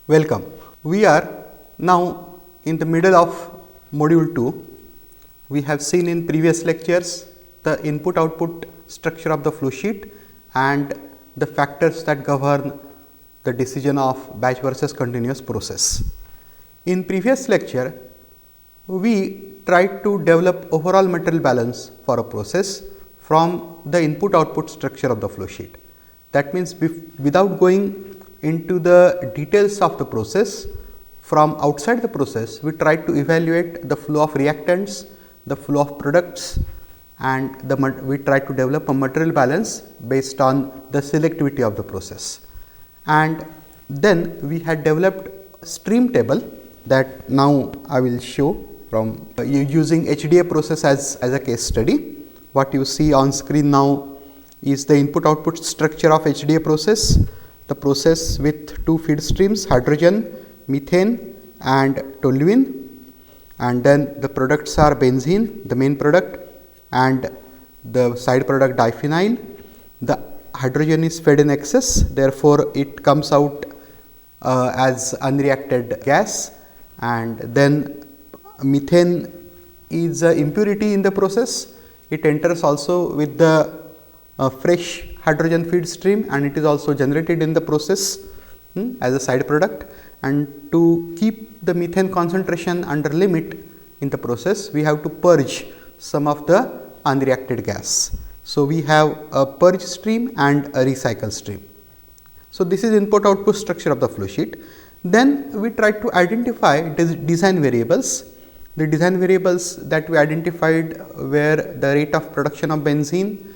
Welcome. We are now in the middle of module 2. We have seen in previous lectures the input output structure of the flow sheet and the factors that govern the decision of batch versus continuous process. In previous lecture, we tried to develop overall material balance for a process from the input output structure of the flow sheet. That means, without going into the details of the process, from outside the process we try to evaluate the flow of reactants, the flow of products, and we try to develop a material balance based on the selectivity of the process. And then we had developed stream table that now I will show from using HDA process as a case study. What you see on screen now is the input output structure of HDA process. The process with two feed streams, hydrogen, methane and toluene, and then the products are benzene, the main product, and the side product diphenyl. The hydrogen is fed in excess, therefore, it comes out as unreacted gas, and then methane is an impurity in the process. It enters also with the fresh hydrogen feed stream, and it is also generated in the process as a side product. And to keep the methane concentration under limit in the process, we have to purge some of the unreacted gas. So, we have a purge stream and a recycle stream. So, this is input output structure of the flow sheet. Then we try to identify design variables. The design variables that we identified were the rate of production of benzene,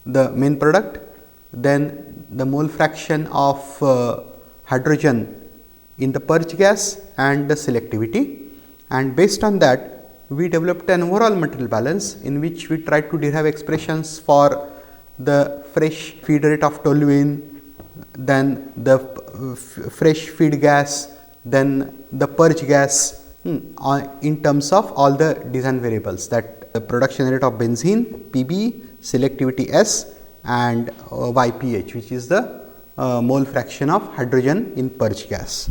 the main product, then the mole fraction of hydrogen in the purge gas and the selectivity, and based on that we developed an overall material balance in which we tried to derive expressions for the fresh feed rate of toluene, then the fresh feed gas, then the purge gas in terms of all the design variables, that the production rate of benzene Pb, selectivity S, and YPH, which is the mole fraction of hydrogen in purge gas.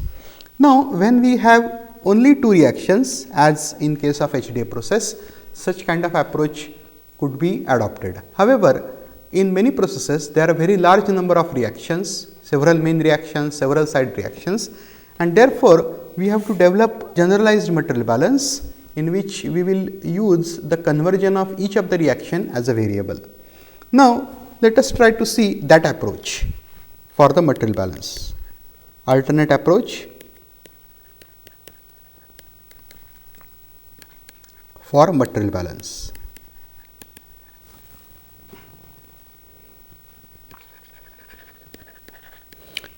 Now, when we have only two reactions, as in case of HDA process, such kind of approach could be adopted. However, in many processes there are very large number of reactions, several main reactions, several side reactions, and therefore, we have to develop generalized material balance in which we will use the conversion of each of the reaction as a variable. Now, let us try to see that approach for the material balance. Alternate approach for material balance.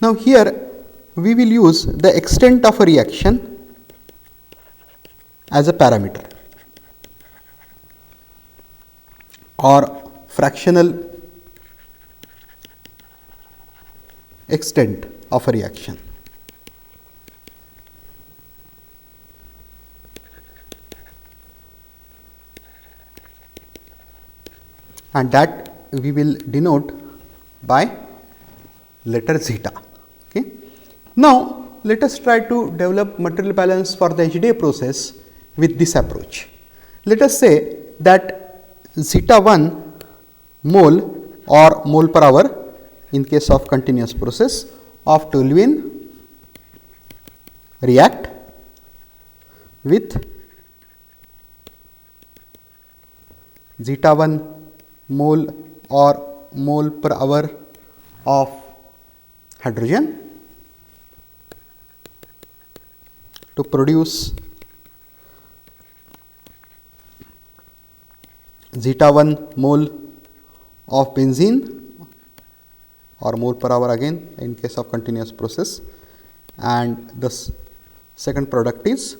Now, here we will use the extent of a reaction as a parameter or fractional extent of a reaction. And that we will denote by letter zeta. Okay. Now, let us try to develop material balance for the HDA process with this approach. Let us say that zeta 1 mole or mole per hour in case of continuous process of toluene react with zeta 1 mole or mole per hour of hydrogen to produce zeta 1 mole of benzene or mole per hour again in case of continuous process, and the second product is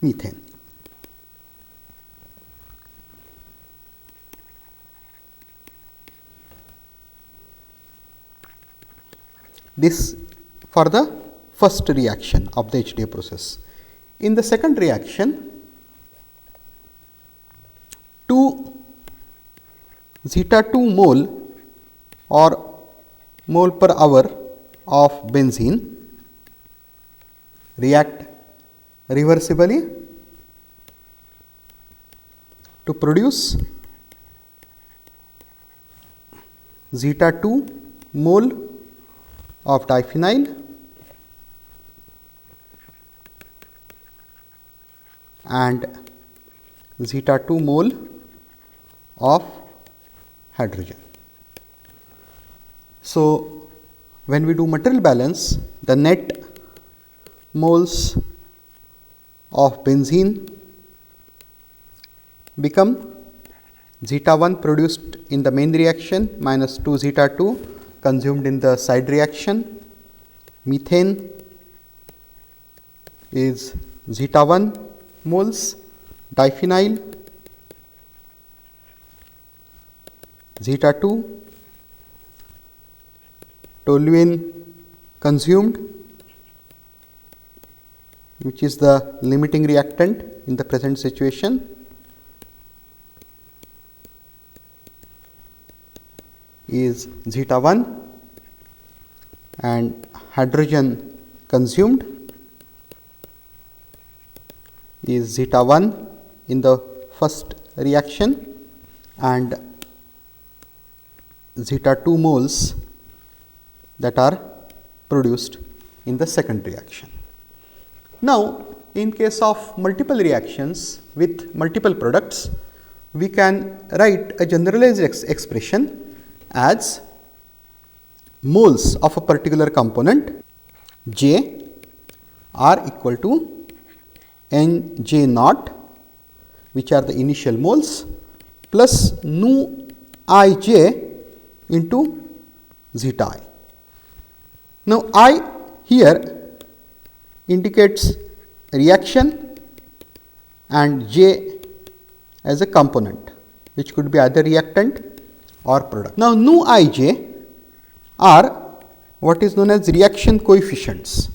methane. This for the first reaction of the HDA process. In the second reaction, 2 zeta 2 mole or mole per hour of benzene react reversibly to produce zeta 2 mole of diphenyl and zeta 2 mole of hydrogen. So, when we do material balance, the net moles of benzene become zeta 1 produced in the main reaction minus 2 zeta 2 consumed in the side reaction. Methane is zeta 1 moles, diphenyl zeta 2, toluene consumed, which is the limiting reactant in the present situation, is zeta 1, and hydrogen consumed is zeta 1 in the first reaction and zeta 2 moles that are produced in the second reaction. Now, in case of multiple reactions with multiple products, we can write a generalized expression as moles of a particular component J are equal to N J naught, which are the initial moles, plus nu I j into zeta I. Now, I here indicates reaction and J as a component, which could be either reactant or product. Now, nu I j are what is known as reaction coefficients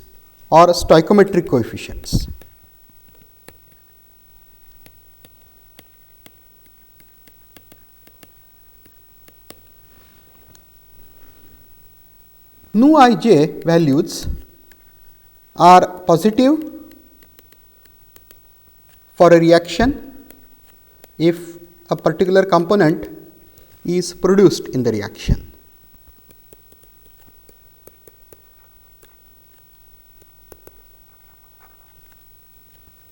or stoichiometric coefficients. Nu I j values are positive for a reaction if a particular component is produced in the reaction.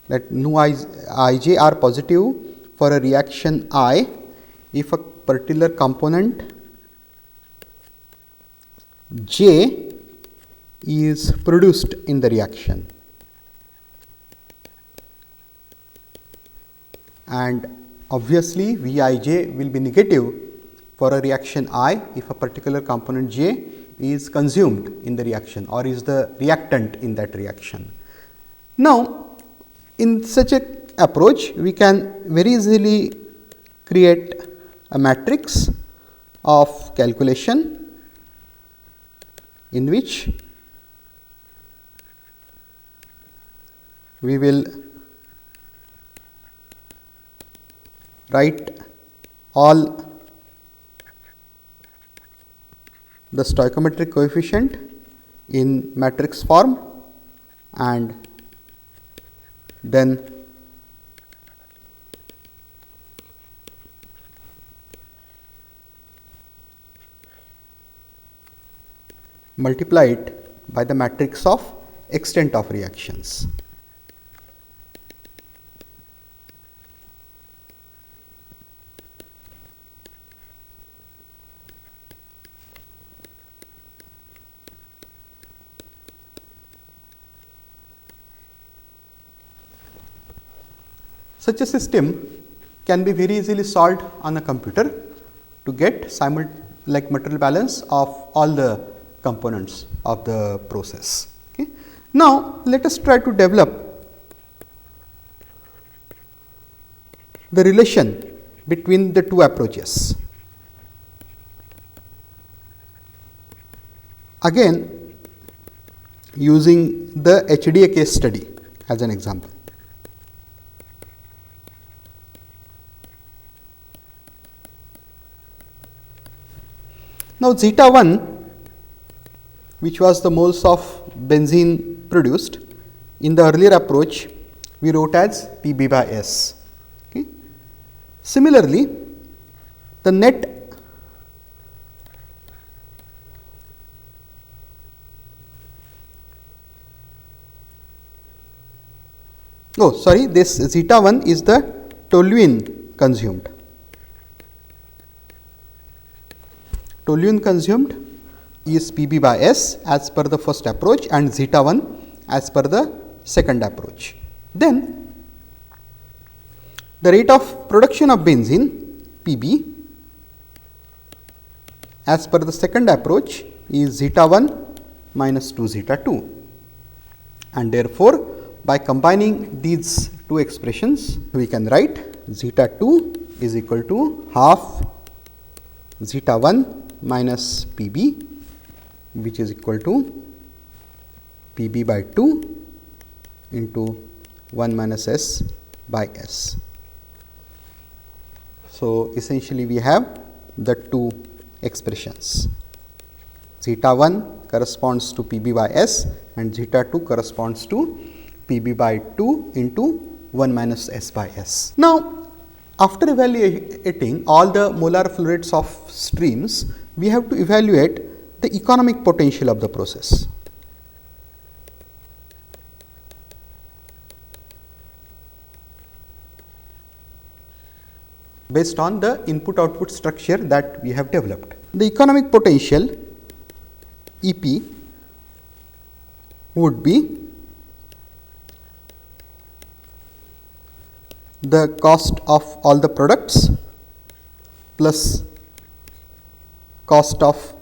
That nu I j are positive for a reaction I if a particular component J is produced in the reaction, and obviously Vij will be negative for a reaction I if a particular component J is consumed in the reaction or is the reactant in that reaction. Now, in such a approach, we can very easily create a matrix of calculation in which we will write all the stoichiometric coefficient in matrix form and then multiply it by the matrix of extent of reactions. Such a system can be very easily solved on a computer to get material balance of all the components of the process. Okay. Now, let us try to develop the relation between the two approaches. Again, using the HDA case study as an example. Now, zeta 1, which was the moles of benzene produced, in the earlier approach we wrote as Pb by S. Okay. Similarly, the net this zeta 1 is the toluene consumed. Toluene consumed is Pb by S as per the first approach and zeta 1 as per the second approach. Then the rate of production of benzene Pb as per the second approach is zeta 1 minus 2 zeta 2, and therefore, by combining these two expressions we can write zeta 2 is equal to half zeta 1 minus Pb, which is equal to Pb by 2 into 1 minus S by S. So, essentially we have the two expressions. Zeta 1 corresponds to Pb by S and zeta 2 corresponds to Pb by 2 into 1 minus S by S. Now, after evaluating all the molar flow rates of streams, we have to evaluate the economic potential of the process. Based on the input output structure that we have developed. The economic potential EP would be the cost of all the products plus cost of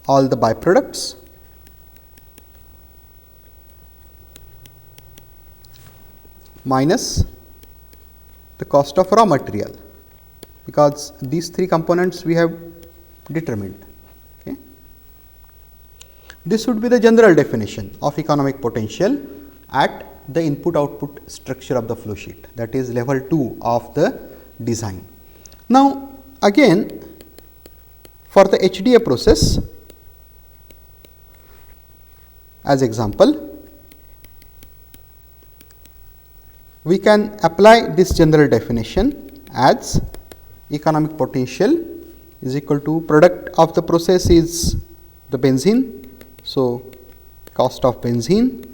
all the byproducts minus the cost of raw material, because these three components we have determined. Okay. This would be the general definition of economic potential at the input output structure of the flow sheet, that is level 2 of the design. Now, again for the HDA process as example, we can apply this general definition as economic potential is equal to product of the process is the benzene. So, cost of benzene.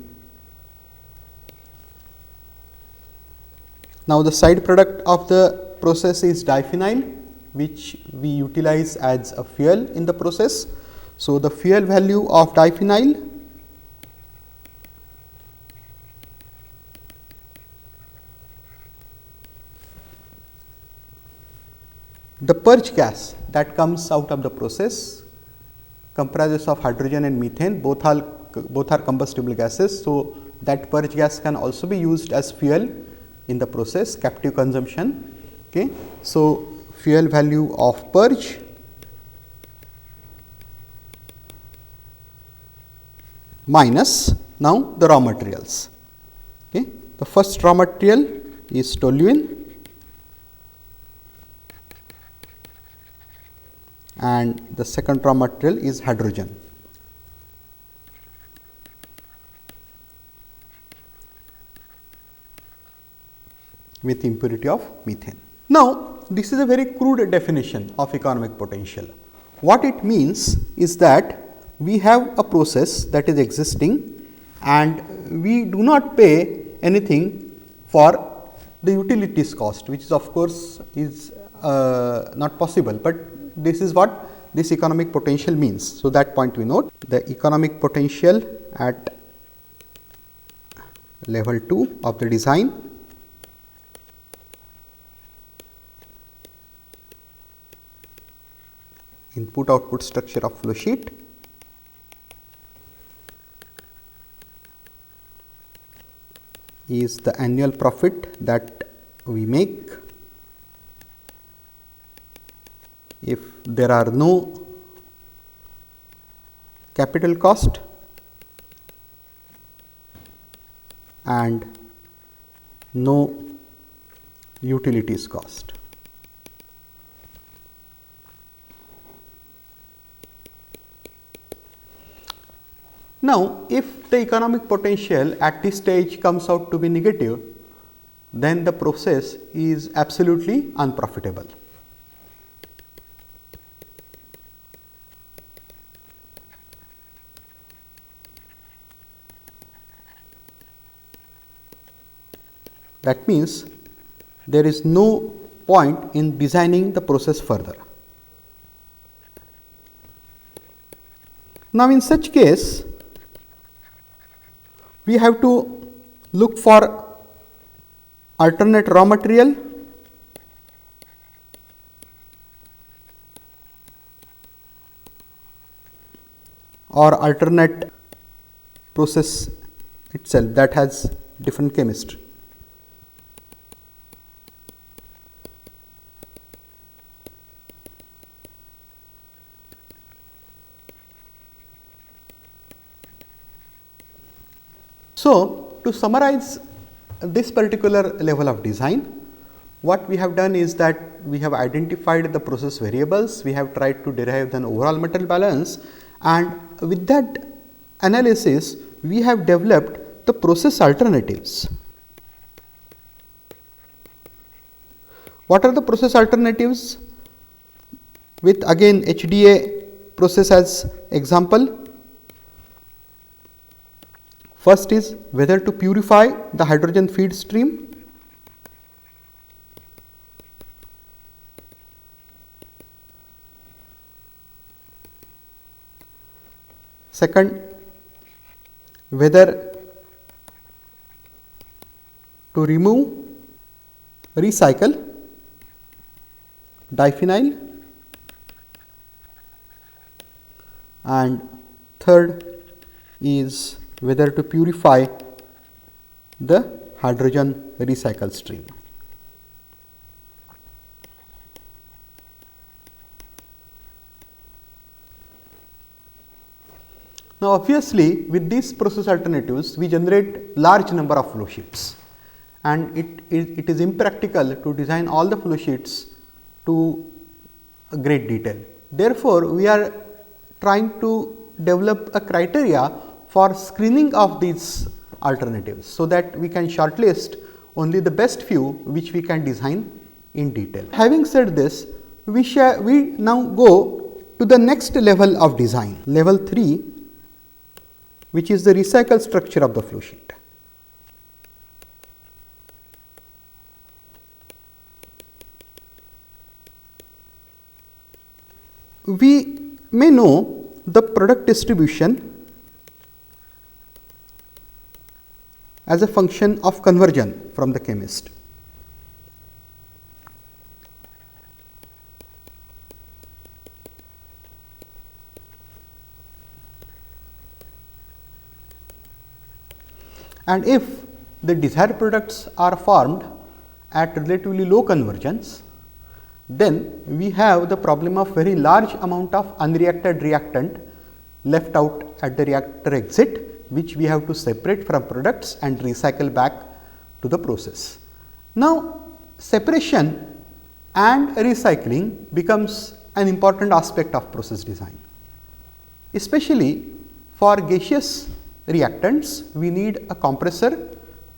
Now, the side product of the process is diphenyl, which we utilize as a fuel in the process. So, the fuel value of diphenyl the purge gas that comes out of the process comprises of hydrogen and methane, both are combustible gases. So, that purge gas can also be used as fuel in the process, captive consumption. Okay. So, fuel value of purge minus now the raw materials. Okay. The first raw material is toluene and the second raw material is hydrogen. With impurity of methane. Now, this is a very crude definition of economic potential. What it means is that we have a process that is existing and we do not pay anything for the utilities cost, which is of course is not possible, but this is what this economic potential means. So, that point we note the economic potential at level 2 of the design input output structure of flow sheet is the annual profit that we make if there are no capital cost and no utilities cost. Now, if the economic potential at this stage comes out to be negative, then the process is absolutely unprofitable. That means there is no point in designing the process further. Now, in such case, we have to look for alternate raw material or alternate process itself that has different chemistry. So, to summarize this particular level of design, what we have done is that we have identified the process variables, we have tried to derive an overall material balance, and with that analysis we have developed the process alternatives. What are the process alternatives? With again HDA process as example. First is whether to purify the hydrogen feed stream. Second, whether to remove, recycle diphenyl, and third is whether to purify the hydrogen recycle stream. Now, obviously, with these process alternatives, we generate large number of flow sheets, and it is impractical to design all the flow sheets to a great detail. Therefore, we are trying to develop a criteria for screening of these alternatives, so that we can shortlist only the best few which we can design in detail. Having said this, we now go to the next level of design, level 3, which is the recycle structure of the flow sheet. We may know the product distribution as a function of conversion from the chemist. And if the desired products are formed at relatively low conversions, then we have the problem of very large amount of unreacted reactant left out at the reactor exit, which we have to separate from products and recycle back to the process. Now, separation and recycling becomes an important aspect of process design. Especially for gaseous reactants, we need a compressor,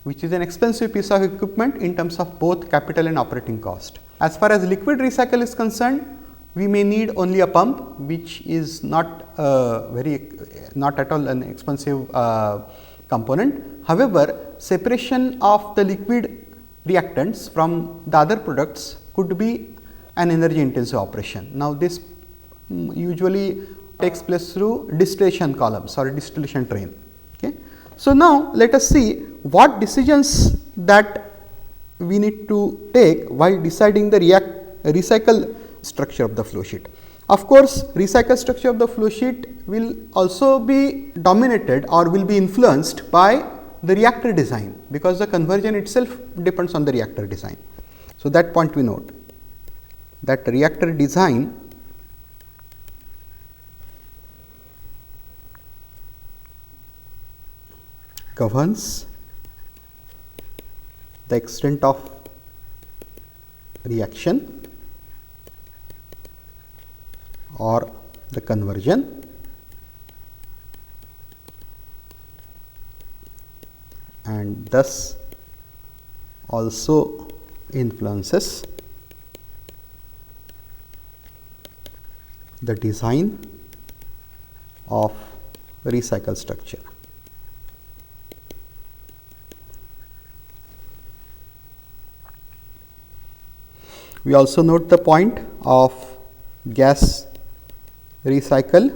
which is an expensive piece of equipment in terms of both capital and operating cost. As far as liquid recycle is concerned, we may need only a pump, which is not not at all an expensive component. However, separation of the liquid reactants from the other products could be an energy intensive operation. Now, this usually takes place through distillation columns or distillation train. Okay. So, now let us see what decisions that we need to take while deciding the recycle structure of the flow sheet. Of course, recycle structure of the flow sheet will also be dominated or will be influenced by the reactor design, because the conversion itself depends on the reactor design. So, that point we note that reactor design governs the extent of reaction or the conversion and thus also influences the design of recycle structure. We also note the point of gas recycle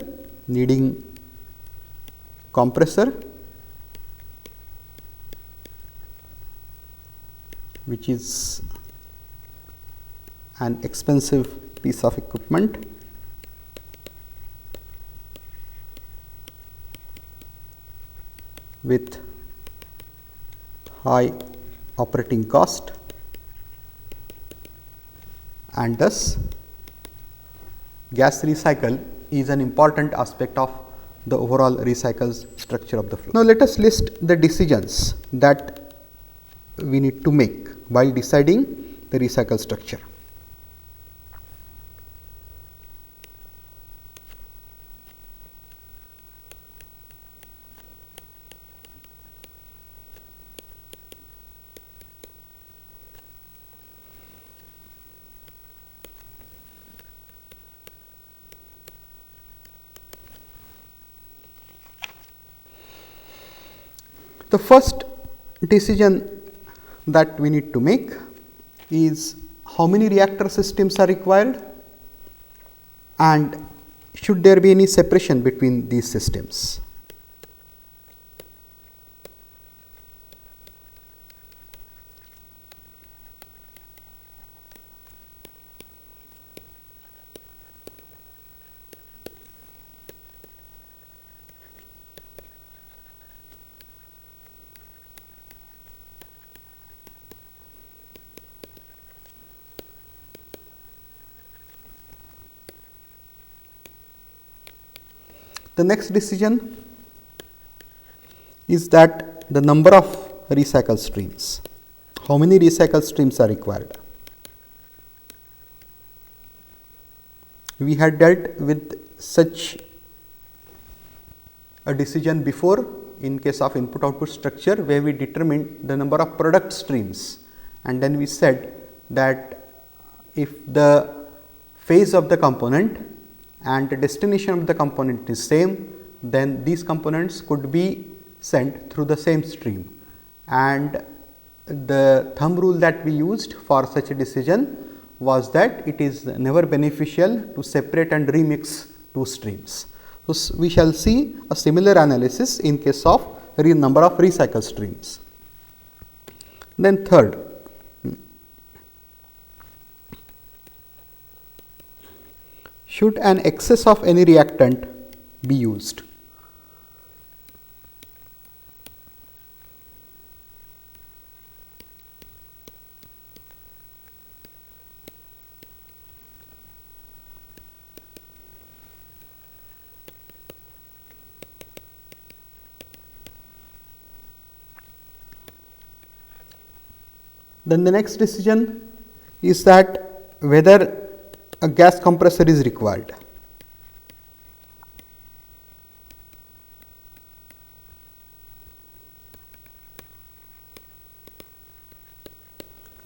needing compressor, which is an expensive piece of equipment. With high operating cost, and thus gas recycle is an important aspect of the overall recycle structure of the flow. Now, let us list the decisions that we need to make while deciding the recycle structure. The first decision that we need to make is how many reactor systems are required and should there be any separation between these systems. The next decision is that the number of recycle streams, how many recycle streams are required. We had dealt with such a decision before in case of input output structure, where we determined the number of product streams, and then we said that if the phase of the component and the destination of the component is same, then these components could be sent through the same stream. And the thumb rule that we used for such a decision was that it is never beneficial to separate and remix two streams. So, we shall see a similar analysis in case of number of recycle streams. Then third, should an excess of any reactant be used? Then the next decision is that whether a gas compressor is required.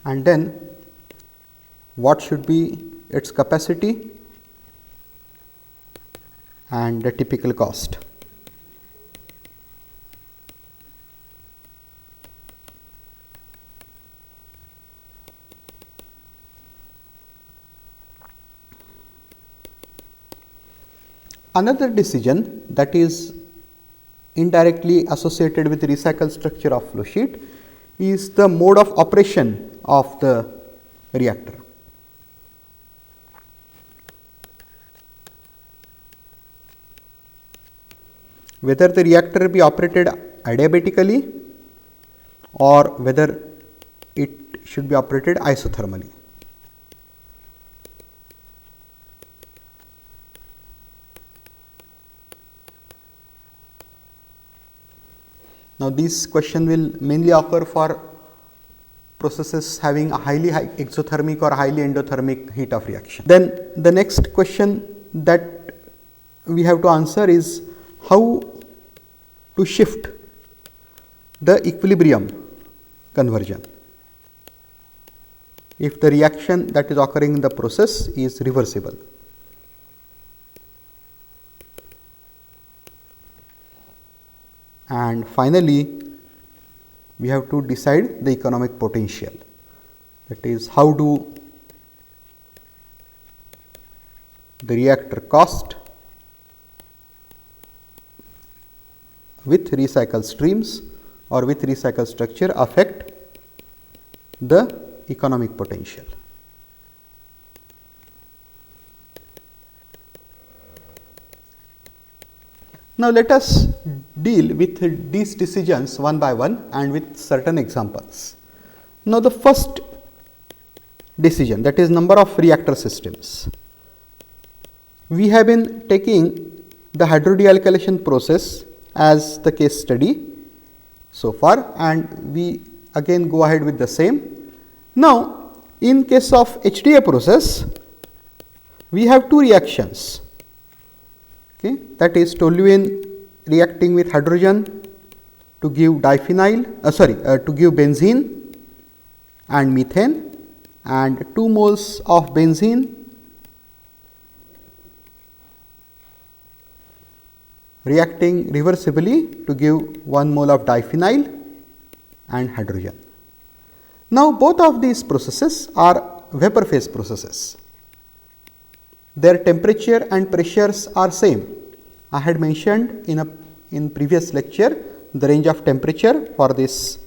And then what should be its capacity and the typical cost. Another decision that is indirectly associated with the recycle structure of flow sheet is the mode of operation of the reactor. Whether the reactor be operated adiabatically or whether it should be operated isothermally. Now, this question will mainly occur for processes having a highly exothermic or highly endothermic heat of reaction. Then the next question that we have to answer is how to shift the equilibrium conversion if the reaction that is occurring in the process is reversible. And finally, we have to decide the economic potential, that is how do the reactor cost with recycled streams or with recycled structure affect the economic potential. Now, let us deal with these decisions one by one and with certain examples. Now, the first decision, that is number of reactor systems. We have been taking the hydrodealkylation process as the case study so far, and we again go ahead with the same. Now, in case of HDA process, we have two reactions, okay, that is toluene reacting with hydrogen to give diphenyl, to give benzene and methane, and 2 moles of benzene reacting reversibly to give 1 mole of diphenyl and hydrogen. Now, both of these processes are vapor phase processes. Their temperature and pressures are same. I had mentioned in previous lecture the range of temperature for this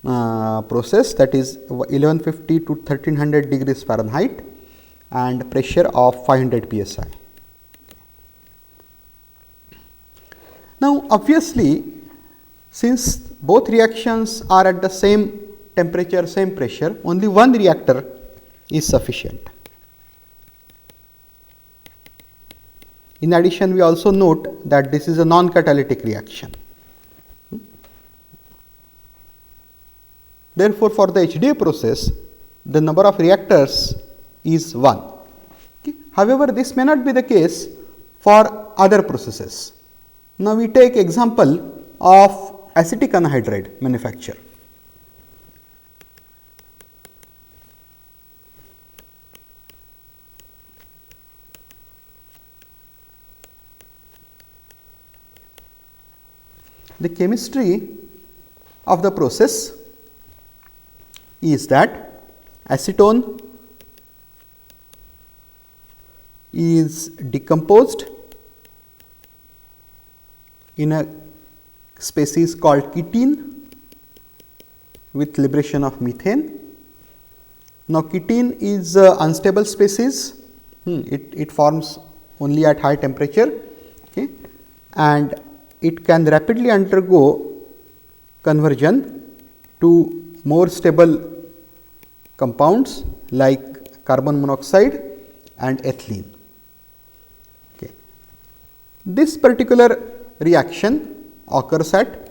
process, that is 1150 to 1300 degrees Fahrenheit, and pressure of 500 psi. Now, obviously, since both reactions are at the same temperature, same pressure, only one reactor is sufficient. In addition, we also note that this is a non-catalytic reaction. Therefore, for the HDA process, the number of reactors is 1. Okay. However, this may not be the case for other processes. Now, we take example of acetic anhydride manufacture. The chemistry of the process is that acetone is decomposed in a species called ketene with liberation of methane. Now, ketene is unstable species, it forms only at high temperature, okay, and it can rapidly undergo conversion to more stable compounds like carbon monoxide and ethylene. Okay. This particular reaction occurs at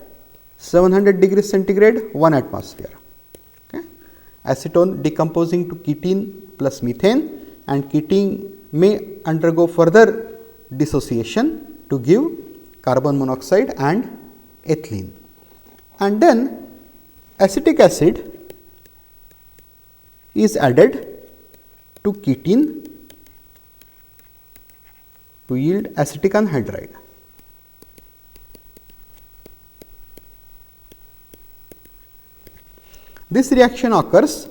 700 degrees centigrade, 1 atmosphere. Okay. Acetone decomposing to ketene plus methane, and ketene may undergo further dissociation to give carbon monoxide and ethylene. And then acetic acid is added to ketene to yield acetic anhydride. This reaction occurs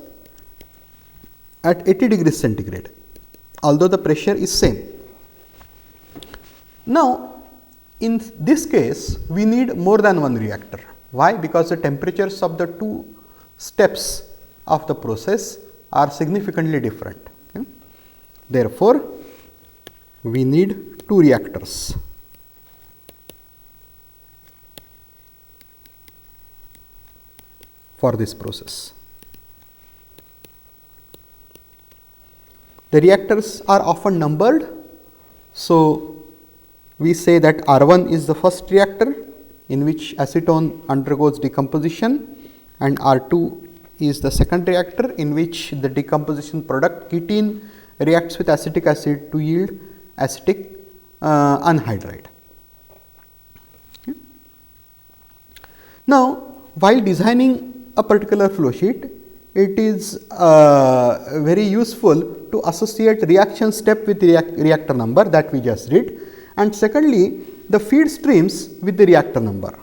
at 80 degrees centigrade, although the pressure is same. Now, in this case, we need more than one reactor. Why? Because the temperatures of the two steps of the process are significantly different. Okay. Therefore, we need 2 reactors. For this process. The reactors are often numbered. So, we say that R1 is the first reactor in which acetone undergoes decomposition, and R2 is the second reactor in which the decomposition product ketene reacts with acetic acid to yield acetic anhydride. Okay. Now, while designing a particular flow sheet, it is very useful to associate reaction step with reactor number that we just did, and secondly the feed streams with the reactor number.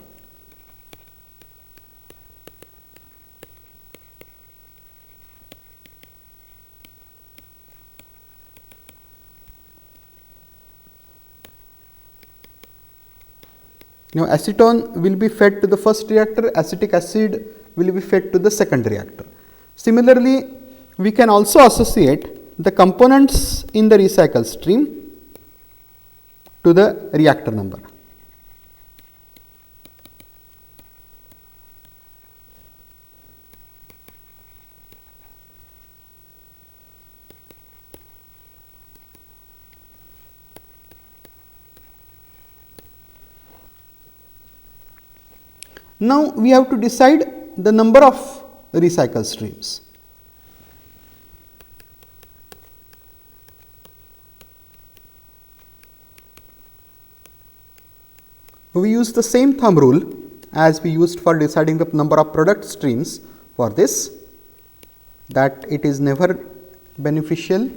Now, acetone will be fed to the first reactor, acetic acid will be fed to the second reactor. Similarly, we can also associate the components in the recycle stream to the reactor number. Now, we have to decide the number of recycle streams. We use the same thumb rule as we used for deciding the number of product streams for this, that it is never beneficial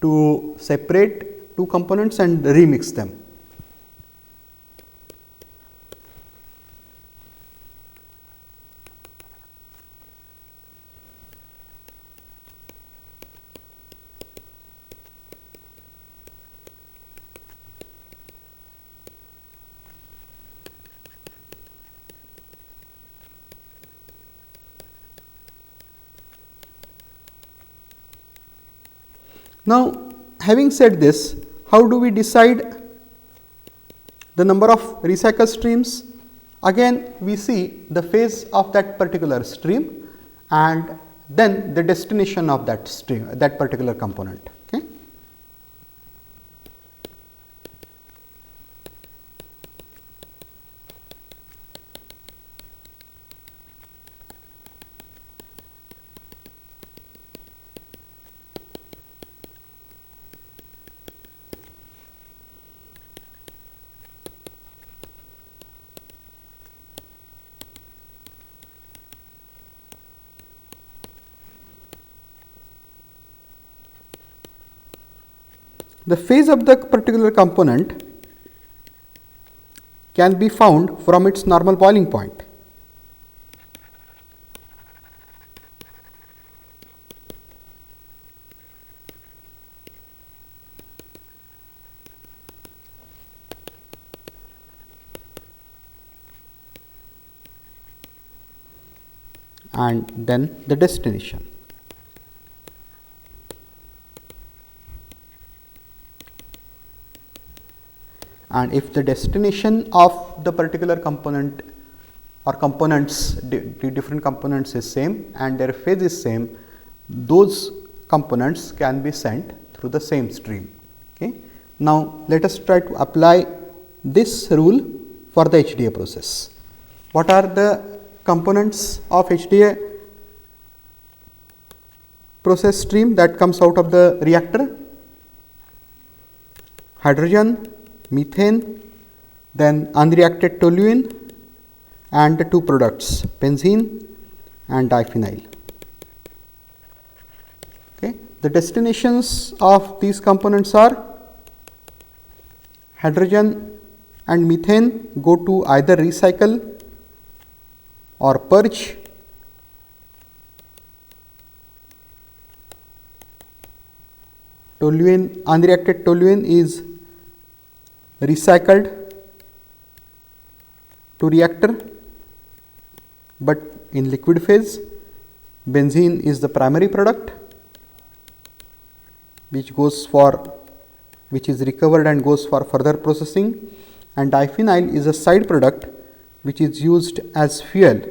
to separate two components and remix them. Now, having said this, how do we decide the number of recycle streams? Again, we see the phase of that particular stream and then the destination of that stream, that particular component. Okay. The phase of the particular component can be found from its normal boiling point. And then the destination. And if the destination of the particular component or components, the different components is same and their phase is same, those components can be sent through the same stream. Okay. Now, let us try to apply this rule for the HDA process. What are the components of HDA process stream that comes out of the reactor? Hydrogen, methane, then unreacted toluene and the two products benzene and diphenyl. Okay. The destinations of these components are hydrogen and methane go to either recycle or purge, toluene, unreacted toluene is recycled to reactor, but in liquid phase. Benzene is the primary product which is recovered and goes for further processing, and diphenyl is a side product which is used as fuel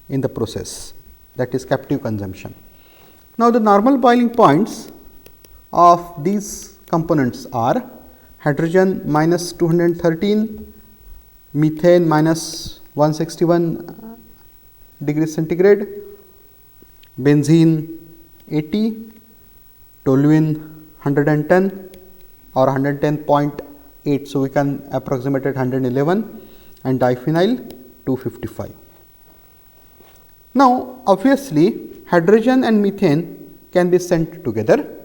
in the process, that is captive consumption. Now, the normal boiling points of these components are hydrogen minus 213, methane minus 161 degrees centigrade, benzene 80, toluene 110 or 110.8, so we can approximate at 111, and diphenyl 255. Now, obviously, hydrogen and methane can be sent together.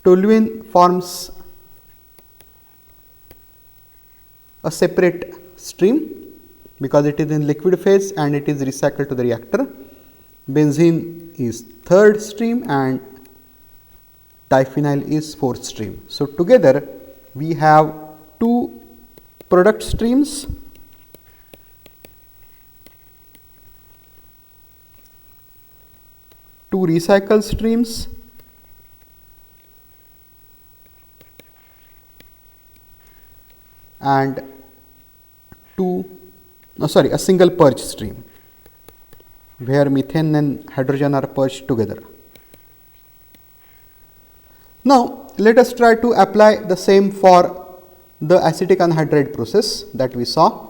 Toluene forms a separate stream because it is in liquid phase and it is recycled to the reactor. Benzene is third stream and diphenyl is fourth stream. So, together we have two product streams, two recycle streams, and a single purge stream where methane and hydrogen are purged together. Now, let us try to apply the same for the acetic anhydride process that we saw.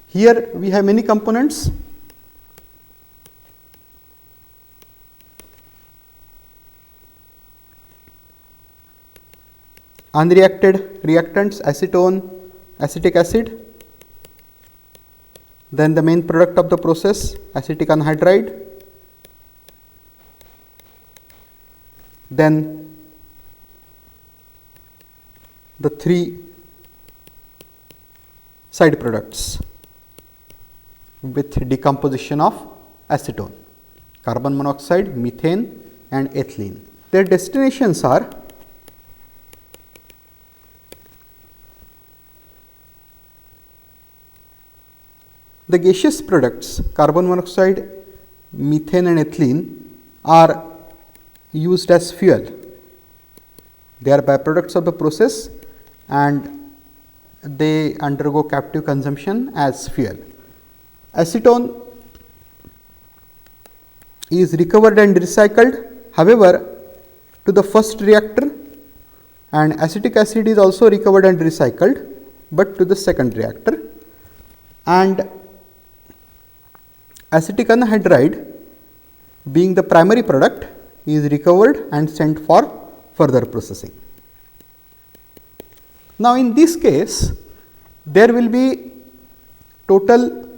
Here we have many components. Unreacted reactants, acetone, acetic acid, then the main product of the process, acetic anhydride, then the three side products with decomposition of acetone, carbon monoxide, methane and ethylene. Their destinations are the gaseous products, carbon monoxide, methane and ethylene are used as fuel. They are byproducts of the process and they undergo captive consumption as fuel. Acetone is recovered and recycled, however, to the first reactor, and acetic acid is also recovered and recycled, but to the second reactor, and acetic anhydride being the primary product is recovered and sent for further processing. Now, in this case there will be total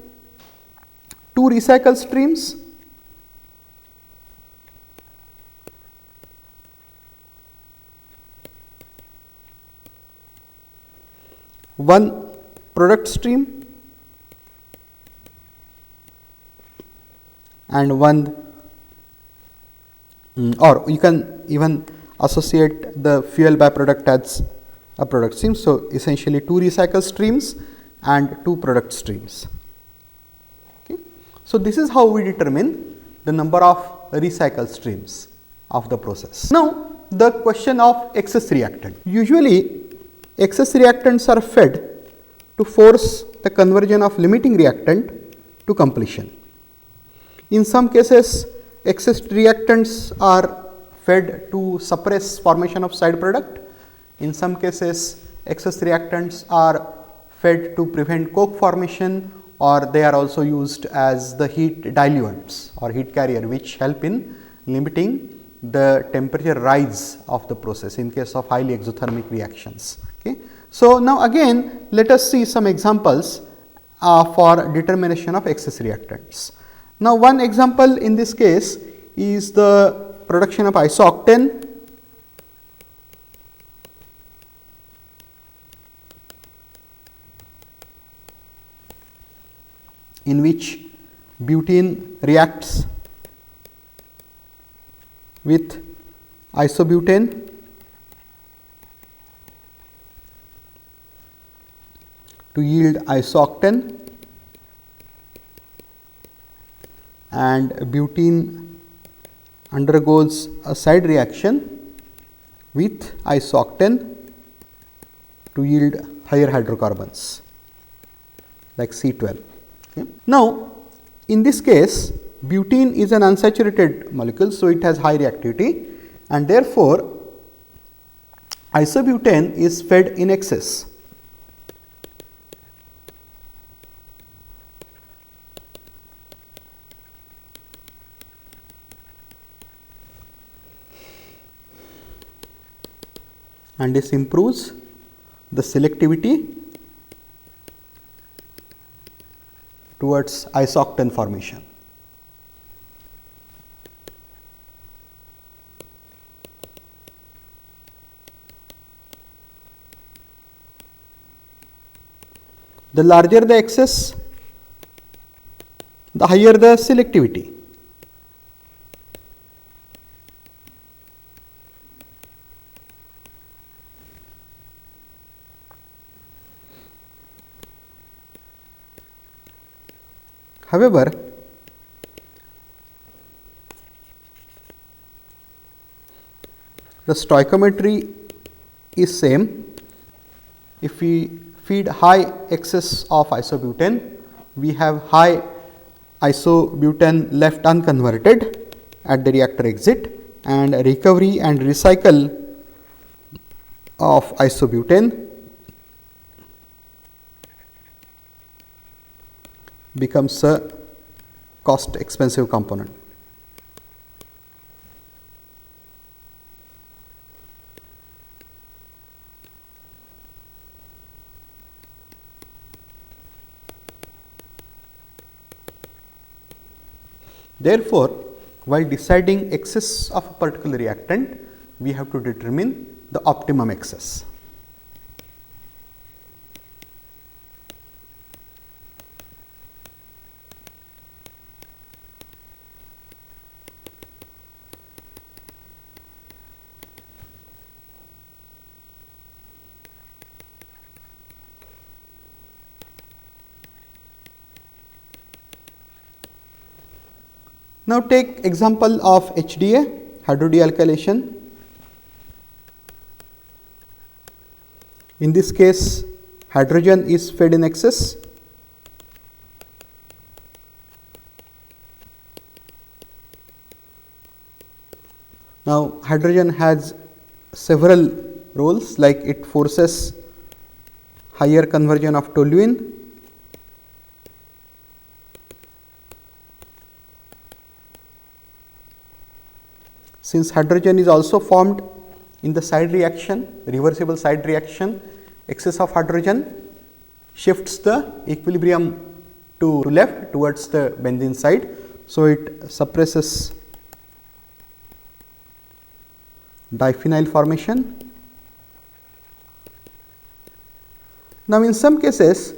2 recycle streams, one product stream and one, or you can even associate the fuel byproduct as a product stream. So, essentially 2 recycle streams and 2 product streams. Okay. So, this is how we determine the number of recycle streams of the process. Now, the question of excess reactant. Usually, excess reactants are fed to force the conversion of limiting reactant to completion. In some cases, excess reactants are fed to suppress formation of side product. In some cases, excess reactants are fed to prevent coke formation, or they are also used as the heat diluents or heat carrier, which help in limiting the temperature rise of the process in case of highly exothermic reactions. Okay. So, now again let us see some examples for determination of excess reactants. Now, one example in this case is the production of isooctane, in which butene reacts with isobutane to yield isooctane, and butene undergoes a side reaction with isooctane to yield higher hydrocarbons like C12. Okay. Now, in this case butene is an unsaturated molecule, so it has high reactivity, and therefore, isobutane is fed in excess. And this improves the selectivity towards isooctane formation. The larger the excess, the higher the selectivity. However, the stoichiometry is same. If we feed high excess of isobutane, we have high isobutane left unconverted at the reactor exit, and recovery and recycle of isobutane becomes a cost expensive component. Therefore, while deciding excess of a particular reactant, we have to determine the optimum excess. Now, take example of HDA, hydrodealkylation. In this case, hydrogen is fed in excess. Now, hydrogen has several roles, like it forces higher conversion of toluene, since hydrogen is also formed in the side reaction, reversible side reaction, excess of hydrogen shifts the equilibrium to left towards the benzene side. So, it suppresses diphenyl formation. Now, in some cases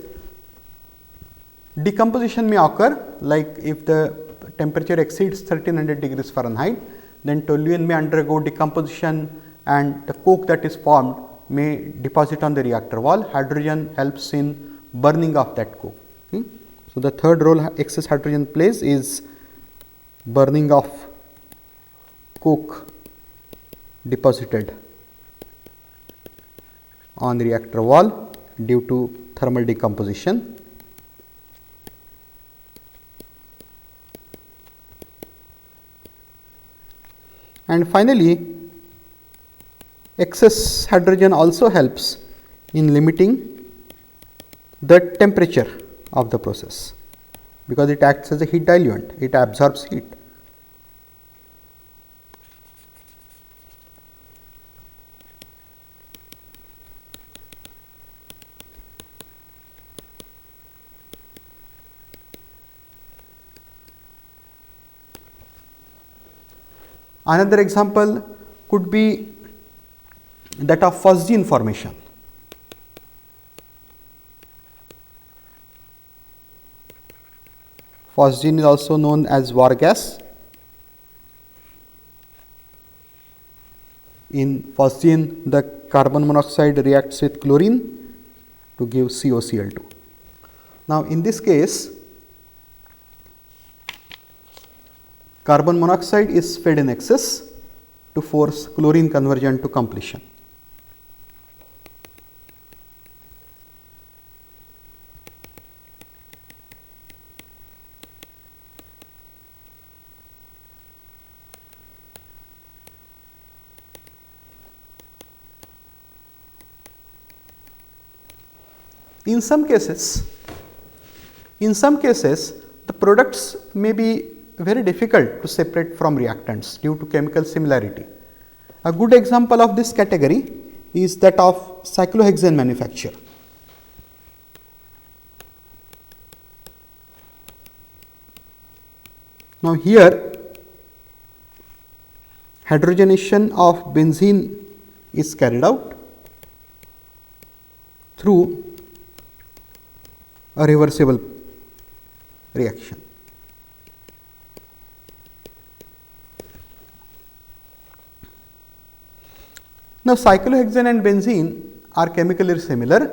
decomposition may occur, like if the temperature exceeds 1300 degrees Fahrenheit, then toluene may undergo decomposition and the coke that is formed may deposit on the reactor wall. Hydrogen helps in burning of that coke. Okay. So, the third role excess hydrogen plays is burning of coke deposited on the reactor wall due to thermal decomposition. And finally, excess hydrogen also helps in limiting the temperature of the process, because it acts as a heat diluent, it absorbs heat. Another example could be that of phosgene formation. Phosgene is also known as war gas. In phosgene, the carbon monoxide reacts with chlorine to give COCl2. Now, in this case, carbon monoxide is fed in excess to force chlorine conversion to completion. In some cases, the products may be very difficult to separate from reactants due to chemical similarity. A good example of this category is that of cyclohexane manufacture. Now, here hydrogenation of benzene is carried out through a reversible reaction. Now, cyclohexane and benzene are chemically similar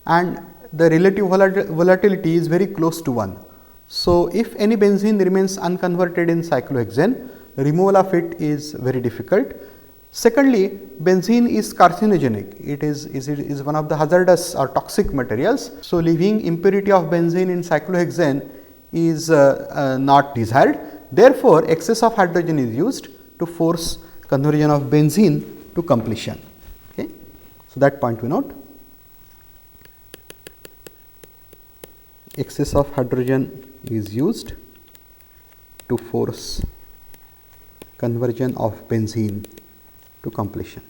and the relative volatility is very close to 1. So, if any benzene remains unconverted in cyclohexane, removal of it is very difficult. Secondly, benzene is carcinogenic, it is one of the hazardous or toxic materials. So, leaving impurity of benzene in cyclohexane is not desired. Therefore, excess of hydrogen is used to force conversion of benzene to completion. Okay. So, that point we note. Excess of hydrogen is used to force conversion of benzene to completion.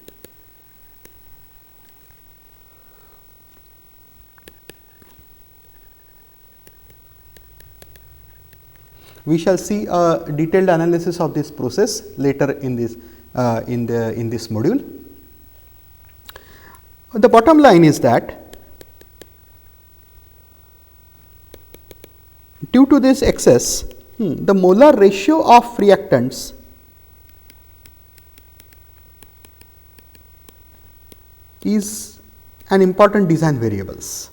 We shall see a detailed analysis of this process later in this module. The bottom line is that due to this excess, the molar ratio of reactants is an important design variables.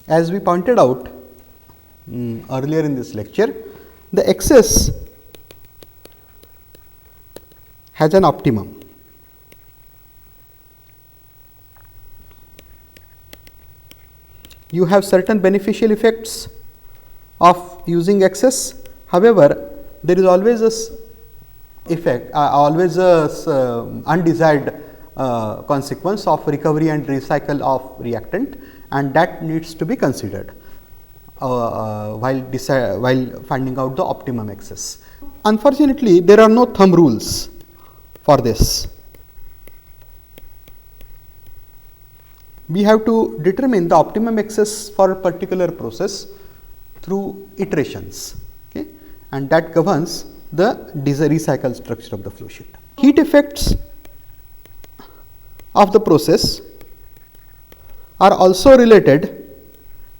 As we pointed out earlier in this lecture, the excess has an optimum. You have certain beneficial effects of using excess. However, there is always a effect, always a undesired consequence of recovery and recycle of reactant, and that needs to be considered while finding out the optimum excess. Unfortunately, there are no thumb rules for this. We have to determine the optimum excess for a particular process through iterations, okay, and that governs the recycle structure of the flow sheet. Heat effects of the process are also related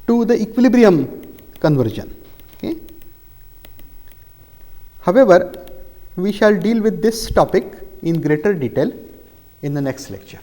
to the equilibrium conversion. Okay. However, we shall deal with this topic in greater detail in the next lecture.